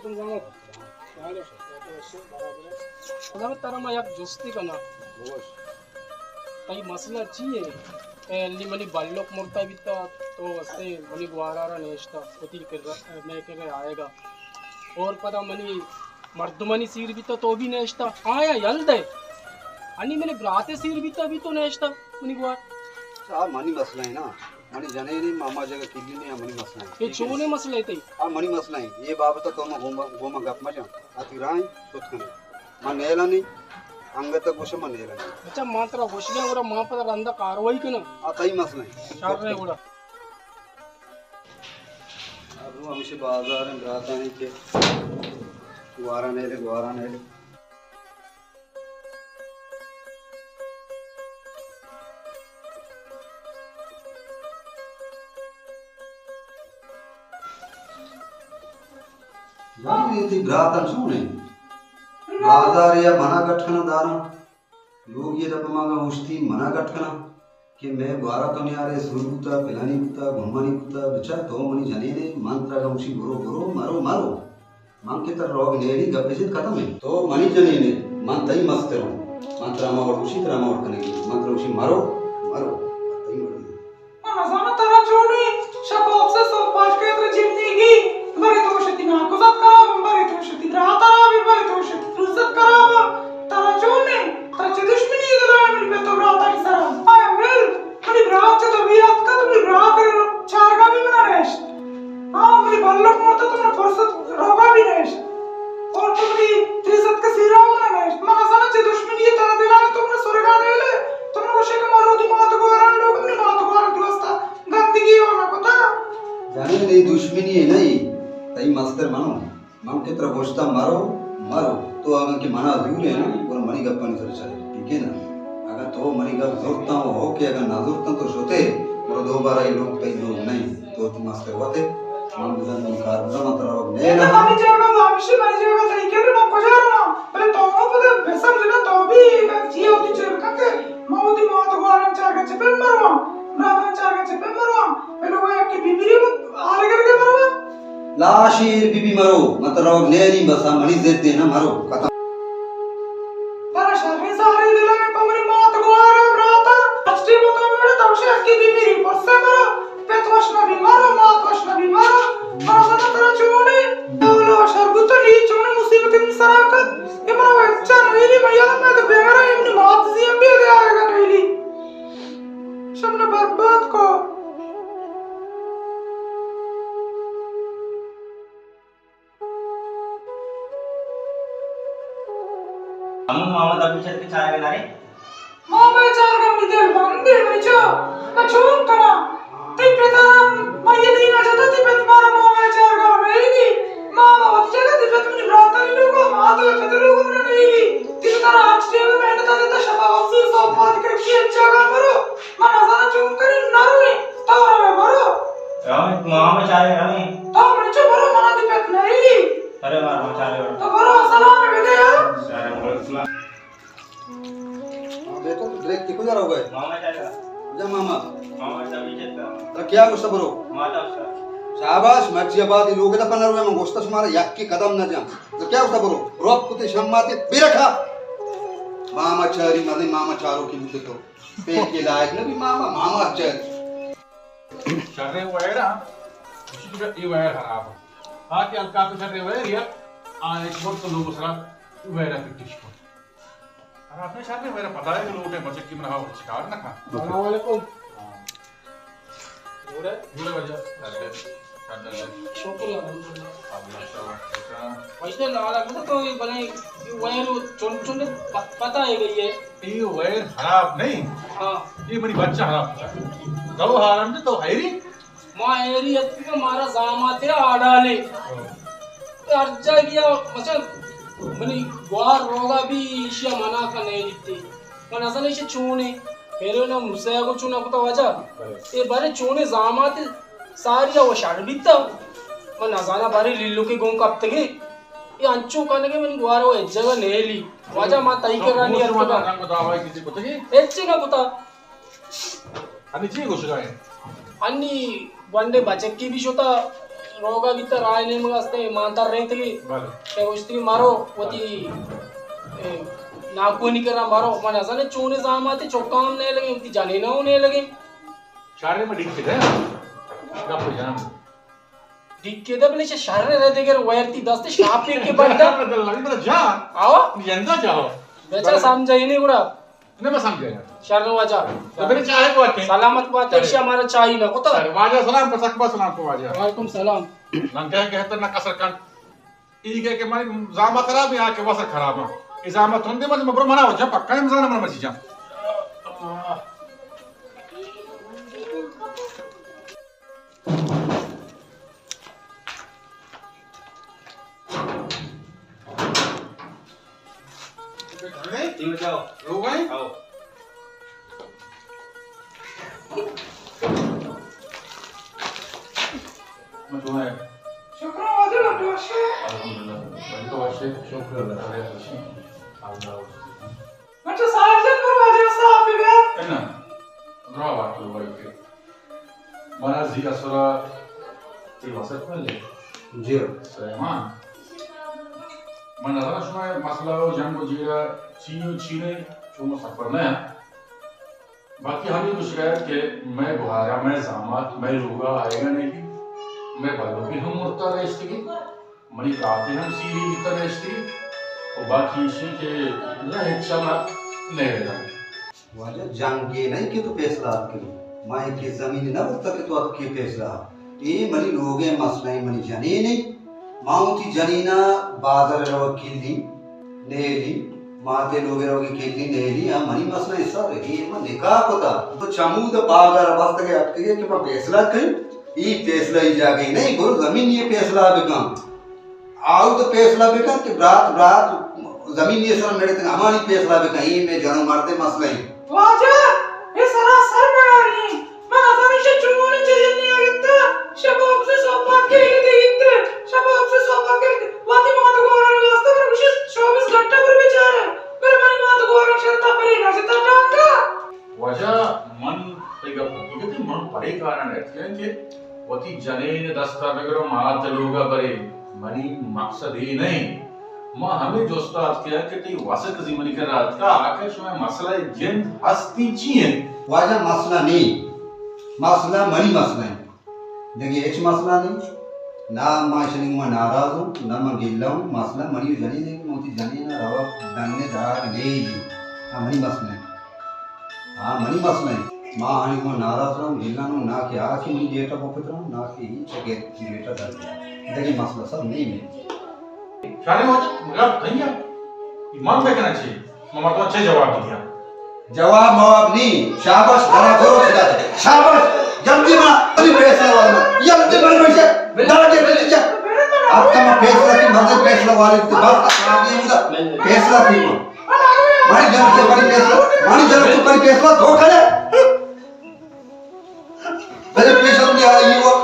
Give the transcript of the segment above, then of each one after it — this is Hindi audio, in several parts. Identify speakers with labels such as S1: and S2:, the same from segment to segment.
S1: तुम जाओ चाले बराबर तारा मैं एक दोस्ती करना काही मसला चाहिए एल्ली मनी बाल्लोक मोड़ता भी तो वस्ते मनी ग्वारारा नेश्ता होती कर मैं के आएगा और पता मनी मर्दमनी सीर भी तो भी नेश्ता आया यल दे अनि मैंने ब्राते सीर भी तो नेश्ता मनी ग्वार
S2: आ मनी मसला है ना मनी जने नहीं मामा जगह किल्ली नहीं मनी मसला है
S1: ये चोने मसले थे
S2: आ मनी मसला है ये बाबत तो तुम गोमा गप मचा अतिराई सुतकने मन नेला नहीं अंग तक कुछ मन नेला नहीं
S1: अच्छा मात्रा वशले और मां पर रंदा कार्रवाई करना
S2: आ तई मसला है
S1: शार रे गुड़ा
S2: अब हमेशा बाजार में रात आने के गुवारा नेले जानी थी ग्राहकन सुने बाजार या मना गठना दारा लोग ये जब मांगा उस्ती मना गठना कि मैं ग्वारा तो नहीं आ रहे सुरुता पिलानी कुता घुमानी कुता बच्चा तो मनी जाने ने मंत्रा का उसी गुरो मारो मांग के तर रोग नेड़ी गपेजित खत्म है तो मनी जाने ने मन तई मस्त रहो मंत्रा मा और उसी तरह मा और कनेगी मंत्र उसी मारो तई मरो
S3: ना जाना तारा छोड़ी शको से सो पास के तर जिंदगी बरे तो शती ना को साथ करा बरे तो शती रात आ भी बरे तो शती फुर्सत करा तारा छोने तारा चे दुश्मनी दला मिल पे तो रात की सरा आय मिल थोड़ी रात से तो भी रात का तुम रात करे चार का भी बना रेश हां मेरी बल्लक मत तुमने फुर्सत रोगा भी रेश और तुमरी त्रिसत का सिरा होना रेश मना जाना चे दुश्मनी तारा दिला तुमने स्वर्गा देले तुमने वो शेक मारो दिमाग को आराम लोग अपनी बात को आराम दोस्ता गंदगी होना पता
S2: जाने नहीं दुश्मनी है नहीं तई मस्तर मानो मन के तरफ होस्ता मारो तो अगर की मना दूर है ना और मनी गप्पा नहीं सर चले ठीक है ना अगर तो मनी गप जोरता हो के अगर ना जोरता तो सोते और दोबारा ये लोग कई लोग नहीं तो तुम मस्तर होते मन बुझन मन कार बुझन तरह नहीं ना
S3: हमें जाएगा वापसी मर जाएगा तरीके से मैं को जा रहा पहले तो वो पता बेसम जना तो भी जी होती चल करके मौती मौत को आराम चार का चपे मरवा रात चार का चपे मरवा पहले वो एक बीबी आले करके मरवा
S2: लाशीर बीबी मरो मतलब नहीं बसा मनी देते ना मरो खत्म
S3: तारा शर्मी सारी दिला में पवनी मौत को आराम राता अच्छी मत मेरे तब से की बीबी पर से मरो पेट वशना भी मरो मौत वशना भी मरो मरना तारा छोड़े बोलो शरबत ली छोड़े मुसीबत में सराकत ये मरो अच्छा नहीं भैया मैं तो बेमरा इतनी मौत सी भी दे आएगा नहीं सबने बर्बाद को
S4: मामा दबी चल के चाय बना रे
S3: मामा चार का मिदे बंदे बचो ना छोड़ करा ते पिता मैं ये नहीं ना चाहता ते तुम्हारा मामा चार का नहीं मामा वत चला ते तुम रात नहीं लोगो मां तो चते लोगो ने नहीं ते तारा आज टे में मैंने तो देता शबा अफसोस सब बात करके अच्छा का करो मां ना चुप करी ना रे तारा में भरो
S4: राम मामा चाय राम
S3: तो मैं चुप भरो मां ते पेट नहीं
S4: अरे मामा चाय
S3: तो भरो सलाम बेटे यार
S2: देखो ब्रेक किको जा रहा होगा
S4: मामा चाय
S2: जा मामा
S4: दबी चलता
S2: तो क्या गुस्सा बरो
S4: माता
S2: शाबाश मर्जी बात ये लोग अपन रुए में गोश्त तुम्हारा यक के कदम न जा तो क्या गुस्सा बरो रोक कुते शम्माते बिरखा मामा चारी मतलब मामा चारों की मुझे तो पेट के लायक न भी मामा चारी
S5: शर्रे वैरा उसी ये वैर खराब आके अलका तो शर्रे वैर या एक वक्त तो लोग उसरा वैरा पिटिश को और आपने शर्रे वैरा पता है कि लोग ने बच्चे की मना हो शिकार ना खा
S1: अस्सलाम वालेकुम
S5: जुड़े वजह
S1: शुक्र वैसे नाला में तो ये बने ये वैर चुन पता है गई है
S5: ये वैर खराब नहीं
S1: हां
S5: ये मेरी बच्चा खराब तो हारन तो हैरी
S1: मां एरी अत्ती का मारा जामाते आडाले अर्जा गया मतलब मनी ग्वार रोगा भी ईशिया मना का नहीं दिखती पण असं नाही चूने पहले ना मुसया को चूना पता वजह ये बारे चूने जामाते सारिया वो शाड़ बिता मन नजाना बारी लिल्लू के गों कब तक ये अंचू करने के मन ग्वार वो एक जगह नहीं ली वजह मां तई के रानी
S5: तो रंग दावा किसी को तो ये
S1: एच्ची ना पता
S5: अनि जी गोश गए
S1: अन्नी वनडे बचत की भी होता रोगा भी तर आय नहीं मगस्ते मानतर रही थी
S5: बरं
S1: ते गोष्टी मारो वती नाको नहीं करा मारो मन ऐसा ने चोने जामाते चौकाम नहीं लगे वती जाने ना होने लगे
S5: शाळे में डिक्की है गप जान
S1: दिक्के दे बले शहर रहते के वयरती दस्ते शापिर के बड्डा
S5: बदल लगी बरं जा
S1: आओ
S5: यंदा जाओ
S1: बेचा समझ ही नहीं गुड़ा
S5: ने मैं समझेगा
S1: शहर वाजा
S5: तो मेरे चाहे को आते
S1: सलामत बात है हमारा चाहिए ना होता
S5: वाजा सलाम पर सकबा सलाम को वाजा
S1: वालेकुम सलाम
S5: लंका कहते ना कसर कान ई के मारी जामा खराब है आके वसर खराब है ई जामा तुंदे मत मब्रो मना हो जा पक्का में जाना मन मची जा
S4: ठीक जाओ
S5: रो गए
S4: आओ
S5: मैं तो है
S3: शुक्र वादे लटवाशे
S5: अल्हम्दुलिल्लाह वही तो वाशे शुक्र अल्लाह अल्लाह
S3: मचे सार्जन पर वादे साफ है
S5: एना ब्रावा तो वही के मना जी असरा ती वसर पहले
S2: जी
S5: सलमान मन रहा शुमा मसला हो जंग जीरा चीनी चीने शुमा सफर में बाकी हमें तो शिकायत के मैं बुहारा मैं जामात मैं लूगा आएगा नहीं कि मैं बालों की हम मुर्ता रेस्टी की मनी रातें हम सीरी इतना रेस्टी और बाकी इसी के लह चला नहीं रहता
S2: वाजा जंग के नहीं के तो फैसला आपके माय के जमीन ना बता के तो आपके फैसला ये मनी लोगे मसला ही मनी जाने नहीं माउती जनीना बाजार रव किल्ली नेली माते लोगे रव की किल्ली नेली हम मनी मसला हिस्सा रही म निकाह कोता तो चमूद बाजार अवस्था के अटके के मैं फैसला कई ई फैसला ही जागे नहीं गुरु जमीन ये फैसला बेकम आओ तो फैसला बेकम कि रात रात जमीन ये सर मेरे तक हमारी फैसला बेकम ई में जन्म मरते मसला ही
S3: वाजा ये सरासर बगानी मैं आसानी से चुमोने चाहिए नहीं आगता शबाब से सोपात के लिए देते शबाब से सोपात के वाती मां तो गोरा वास्ते में कुछ 24 घंटे पर विचार है मेरे मन मां तो गोरा शर्ता परी ना से टांगा
S5: वजह मन एक इगते मन परे कारण है कि वती जने ने दस्तावेजों मात लोगा बरे मनी मकसद ही नहीं मां हमें दोस्ता आज क्या कि ती वसत जिमनी कर रात का आखिर में मसला जिन हस्ती चाहिए
S2: वाजा मसला नहीं मसला मनी मसला है देखिए एक मसला नहीं ना माशनिंग में नाराज हूँ ना मैं गिल्ला हूँ मसला मनी जानी नहीं मोती जानी ना रवा डंगे दाग नहीं हाँ मनी मसला है हाँ मनी मसला है माँ हानि को नाराज हूँ गिल्ला हूँ ना कि आखिर मनी डेटा पपत हूँ ना कि जगह डेटा दर्द देखिए मसला सब नहीं है
S5: शाने हो मतलब भैया मन पे कहना चाहिए मम्मा तो अच्छे जवाब दिया
S2: जवाब मवाब नहीं शाबाश धरा करो सीधा शाबाश जल्दी मां अभी फैसला वाला जल्दी बन बैठ जा दे दे जा आपका मैं फैसला की मदद फैसला वाले तो बस आगे मुझे फैसला की मारी जरूरत से बड़ी फैसला मारी जरूरत से बड़ी फैसला धोखा है मेरे फैसला में आई वो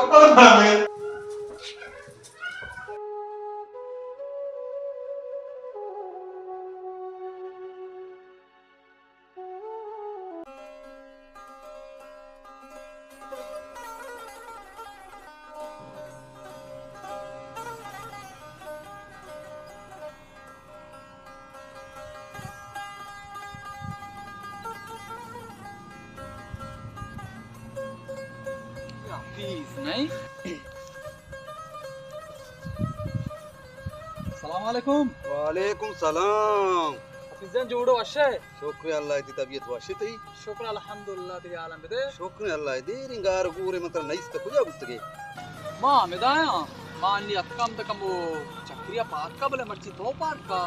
S6: प्लीज नहीं सलामकुम
S2: वालेकुम सलाम
S6: हफीजन जोड़ो अशे
S2: शुक्र अल्लाह की तबीयत वाशित ही
S6: शुक्र अल्हम्दुलिल्लाह तेरे आलम बदे
S2: शुक्र अल्लाह दे रिंगार पूरे मतलब नईस तक कुजा गुत्तगे
S6: मां मेदाया मां अन्नी अक्कम तकम वो चक्रिया पार्क का बले मर्ची तो पार्क का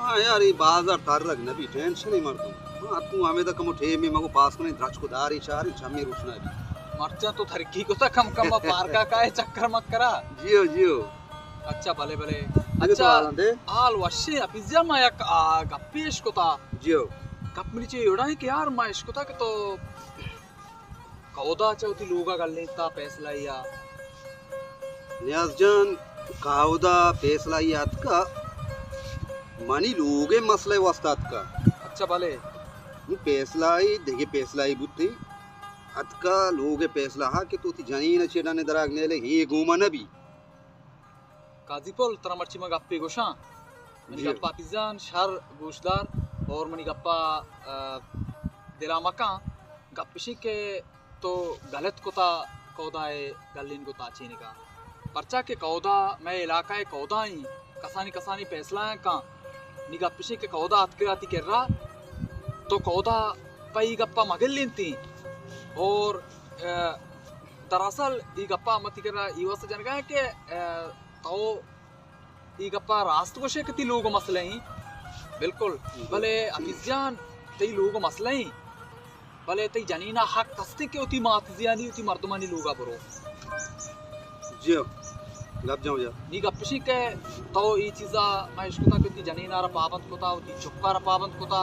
S2: हां यार ये बाजार तार लग नबी टेंशन ही मर तू हां तू हमें तो कम ठे में मगो पास में द्रच को दारी चारी छमी रुसना भी
S6: मर्चा तो थरकी को तक कम पार्क का है चक्कर मत करा
S2: जियो जियो
S6: अच्छा भले भले
S2: अच्छा
S6: आल वशे हफीजन मा एक गप्पेश को ता
S2: जियो
S6: गप मिली चे एवढा है कि यार मा इसको ता कि तो कौदा चौथी लोगा गल्ले ता फैसला या
S2: नियाज जान काउदा फैसला याद का मानी लोगे मसले वस्ताद का
S6: अच्छा भले
S2: नु फैसला ही देखे फैसला ही बुद्धि अतका लोगे फैसला हा कि तू ती जानी न छेड़ा ने दराग ने ले हे गोमा नबी
S6: काजीपोल तरा मर्ची मग गप्पे गोशा मनी गप्पा पिजान शहर गोशदार और मनी गप्पा दिला मका गप्पशी के तो गलत कोता कौदा है गलिन को ताचीने का पर्चा के कौदा मैं इलाका है कौदा ही कसानी कसानी फैसला है का नी गप्पशी के कौदा अतकराती कर रहा तो कौदा पई गप्पा मगल लेंती और दरअसल ई गप्पा मत कर रहा ई वस्त जनगा है कि तो ई गप्पा रास्त को शेकती लोगों मसले ही बिल्कुल भले अफिजान तई लोगों मसले ही भले तई जनीना हक कस्ते के होती मातजियानी होती मर्दमानी लोगा बरो
S2: जियो गप जाओ जा
S6: नी गप्पशी के तो ई चीजा मैं इसको ता कि जनीना रा पाबंद कोता होती चुक्का रा पाबंद कोता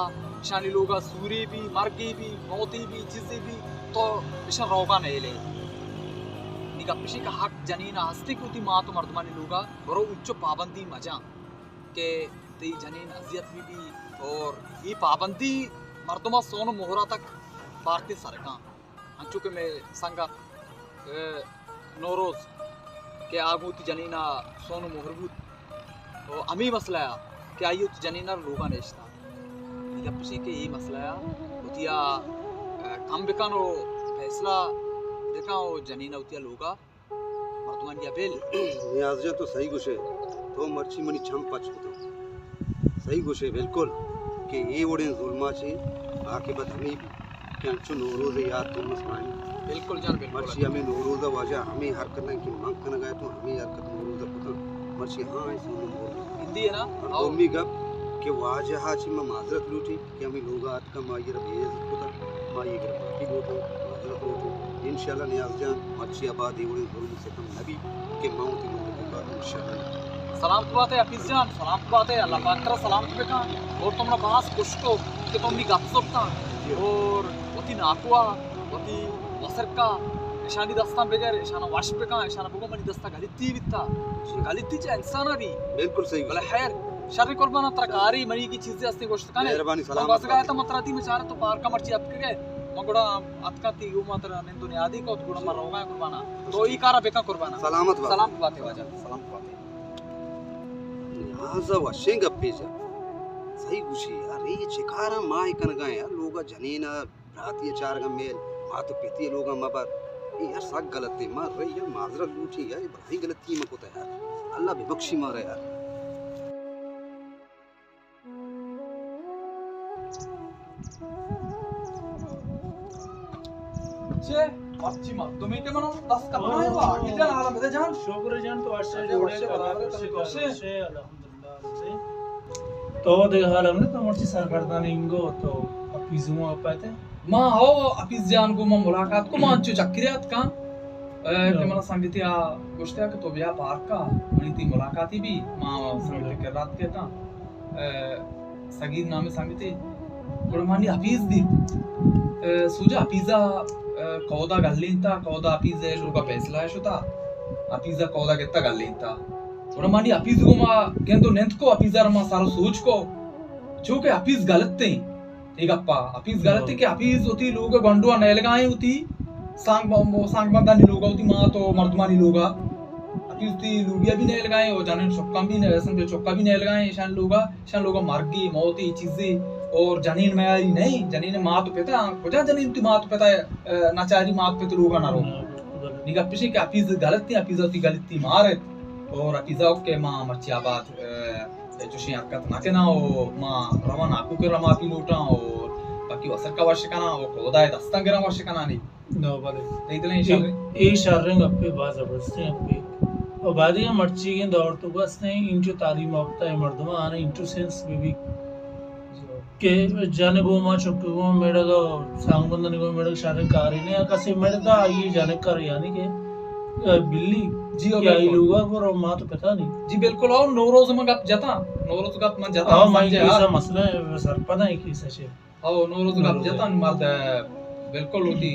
S6: शानी लोगा सूरी भी मरगी भी मौती भी चीजें भी तो इशन रोगा नहीं ले नी गप्पशी का हक जनीना हस्ती की होती माँ तो मर्दमानी लोगा बरो उच्च पाबंदी मजा के तई जनीन अजियत भी और ये पाबंदी मर्दमा सोनो मोहरा तक भारतीय सरकार अंचु के में संगा नौरोज के आगूती जनीना सोनो मोहरबूत और अमी मसला के आयु जनीना लोगा नेशता निका पशी के ये मसला उतिया कम बेकानो फैसला देखा ओ जनीना उतिया लोगा वर्तमान या बेल
S2: मैं आज जा तो सही गुशे तो मर्ची मनी छम पाच होतो सही गुशे बिल्कुल के ये ओडे जुल्मा छे आके बद हमें भी क्या अंचु नौरोज याद तो मसमानी
S6: बिल्कुल जान बिल्कुल
S2: मर्ची हमें नौरोज वाजा हमें हरकत की मांग करना गए तो हमें हरकत नौरोज पता मर्ची हां ऐसे
S6: हिंदी है ना
S2: और मम्मी गप के वाजा हाची में माजरत लूटी कि हमें लोग आज का मायर बेइज्जत पता माई घर बाकी लोग माजरत लूटी इंशाल्लाह नियाज जान मर्ची आबादी उड़े जुल्म से कम नबी के मौत लोगों के बाद इंशाल्लाह
S6: सलाम की बात है हफीज जान सलाम की बात है अल्लाह पाक का सलाम पे का और तुमरा बास कुछ को कि तुम नी गप सकता और वती नाकुआ वती वसर का ईशानी दस्ता बगैर ईशाना वाश पे का ईशाना बगो मनी दस्ता गलिती बिता गलिती च इंसान भी
S2: बिल्कुल सही
S6: भला खैर शर कुर्बान तरकारी मरी की चीजें असली गोश्त का
S2: मेहरबानी सलाम
S6: बस गया तो मतराती में चार तो पार का मर्ची अब के मगुड़ा अतका ती यू मात्र ने दुनिया आदि को गुड़ा मर होगा कुर्बाना तो ई कारा बेका कुर्बाना
S2: सलामत बात
S6: सलाम की बात है वाजा सलाम की बात है
S2: आज वशिंग अपीजा सही गुशी यार ये चिकारा माय कन गए यार लोगा जनीना राती चार का मेल बात पीती लोगा मबर ये यार सब गलत है मार रही यार माजरत लूटी यार ये बड़ी गलती में कोता यार अल्लाह बेबख्शी मारे यार
S6: छे अच्छी मत तुम इते मनो 10 कपड़ा है वो आगे जान आला बदे जान
S3: शुक्र जान तो अच्छा
S6: जोड़े बराबर से
S3: से अल्हम्दुलिल्लाह तो देख हाल हमने तो मर्ची सरकारदान इंगो तो अपिजुओ अपाते
S6: मां हो अफीज जान को मां मुलाकात को मां चु चक्रियात का के मला सांगितले गोष्ट है कि तो बिया पार्क का मनी ती मुलाकाती भी मां सांगितले के रात के ता सगीर नामे सांगितले गुरमानी अफीज दी सुजा अफीजा कौदा गल्लिंता कौदा अफीज लोगा फैसला है शुता अफीजा कौदा कितना गल्लिंता गुरमानी अफीज को मां गेंदो नेंत को अफीजा रमा सारो सोच को जो के अफीज गलत थे एक अप्पा अफीज गलत थे कि अफीज होती लोग गंडुआ नैलगाए होती सांग बंदानी लोगा होती मां तो मर्दमानी लोगा अफीज होती लूगिया भी नैलगाए और जाने चौका भी नैसन चौका भी नैलगाए शान लोगा मरगी मौती चीजें और जनीन में आई नहीं जनीन मां तो पता खोजा जनीन तू मां तो पता है नाचारी मां पे तो लोगा ना रो निका पिछे के अफीज गलत थी अफीज होती गलत थी मार और अफीजा के मां मर्ची आबाद जोशी हरकत ना के ना ओ मां रवाना आपको के रमा की लूटा और बाकी असर का वर्ष का ना वो खुदा है दस्ता के वर्ष का ना नहीं
S3: नो भले
S6: तो इतने इशारे
S3: ये शर्रंग अपे बात जबरदस्त है अपे और बादिया मर्ची के दौर तो बस नहीं इंटू तालीम आपता है मर्दमा आने इंटू सेंस में भी के जाने वो मां चुके वो मेरे को सांगबंदन को मेरे शर्रंग कारी ने आकाशी मेरे का ये जाने कर यानी के बिल्ली
S6: जी
S3: क्या ही लोगा पर मां तो पता नहीं
S6: जी बिल्कुल और नौरोज में गप जाता नौरोज गप में जाता
S3: हां मां ऐसा मसला है सर पता है कि सच है
S6: और नौरोज गप जाता मर्द बिल्कुल होती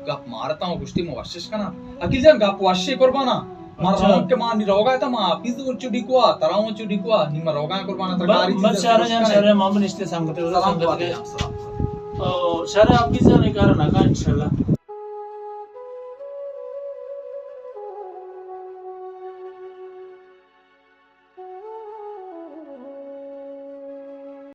S6: गप मारता हूं गुष्टी में वाशिश करना अकिल जान गप वाशिश कुर्बाना मार राम के मां नि रोगा था मां पिज चुडी को तराव चुडी को नि मार रोगा कुर्बाना तरकारी
S3: मत सारा जान सारे मामले निश्चित संगत है
S6: सलाम
S3: और सारे आप भी जाने कारण ना इंशाल्लाह